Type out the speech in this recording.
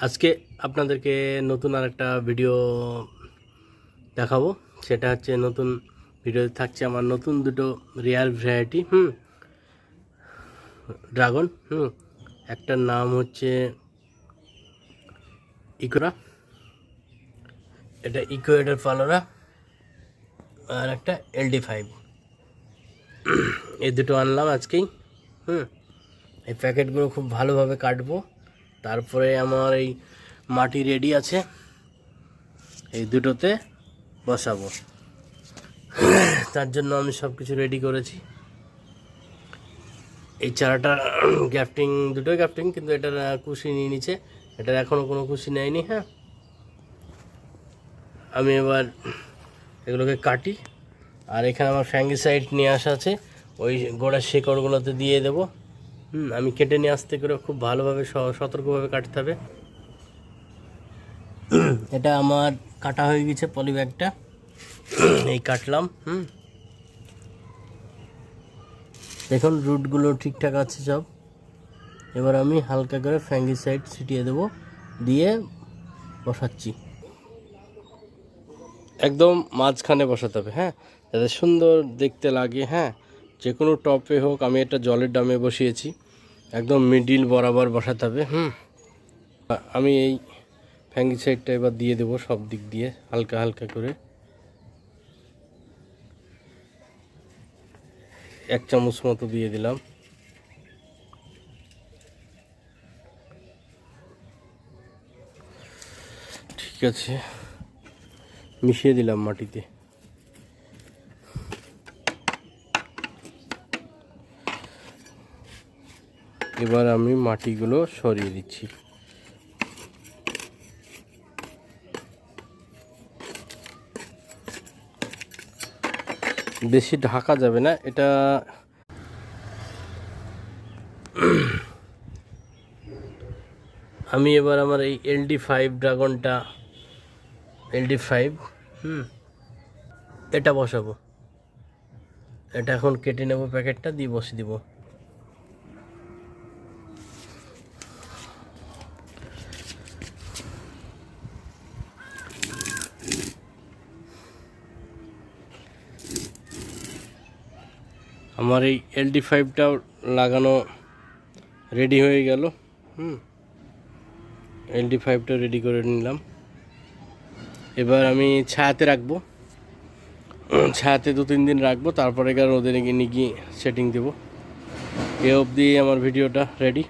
আজকে আপনাদেরকে নতুন আরেকটা ভিডিও দেখাবো। সেটা হচ্ছে নতুন ভিডিওতে থাকছে আমার নতুন দুটো রেয়ার ভ্যারাইটি ড্রাগন। একটার নাম হচ্ছে ইকোরা, এটা ইকুয়েডর পালোরা, আর একটা LD5। এই দুটো আনলাম আজকেই। এই প্যাকেটগুলো খুব ভালোভাবে কাটবো, তারপরে আমার এই মাটি রেডি আছে, এই দুটোতে বসাবো। তার জন্য আমি সব কিছু রেডি করেছি। এই চারাটা গ্যাফটিং, দুটোই গ্যাফটিং, কিন্তু এটার কুশি নিয়ে নিচ্ছে, এটার এখনও কোনো কুশি নেয়নি। আমি এবার এগুলোকে কাটি, আর এখানে আমার ফ্যাঙ্গিসাইড নিয়ে আসা আছে, ওই গোড়ার শেকড়গুলোতে দিয়ে দেবো। আমি কেটে নিয়ে আসতে করে খুব ভালোভাবে সতর্কভাবে কাটতে হবে। এটা আমার কাটা হয়ে গেছে, পলি ব্যাগটা এই কাটলাম। দেখুন রুটগুলো ঠিকঠাক আছে সব। এবার আমি হালকা করে ফ্যাঙ্গিসাইড ছিটিয়ে দেবো, দিয়ে বসাচ্ছি। একদম মাঝখানে বসাতে হবে, যাতে সুন্দর দেখতে লাগে। যে কোনো টপে হোক, আমি এটা জলের ড্রামে বসিয়েছি, একদম মিডিল বরাবর বসাতে হবে। আমি এই ফ্যাঙ্গিসাইডটা এবার দিয়ে দেবো সব দিক দিয়ে হালকা হালকা করে। 1 চামচ মতো দিয়ে দিলাম। ঠিক আছে, মিশিয়ে দিলাম মাটিতে। এবার আমি মাটিগুলো সরিয়ে দিচ্ছি। বেশি ঢাকা যাবে না এটা। আমি এবার আমার এই LD5 ড্রাগনটা, LD5 এটা বসাবো। এটা এখন কেটে নেব, প্যাকেটটা দিয়ে বসিয়ে দিব। আমার এই LD5টাও লাগানো রেডি হয়ে গেল। LD5টা রেডি করে নিলাম। এবার আমি ছায়াতে রাখবো, ছায়াতে 2-3 দিন রাখবো, তারপরে রোদে নিয়ে গিয়ে সেটিং দেবো। এ অবধি আমার ভিডিওটা রেডি।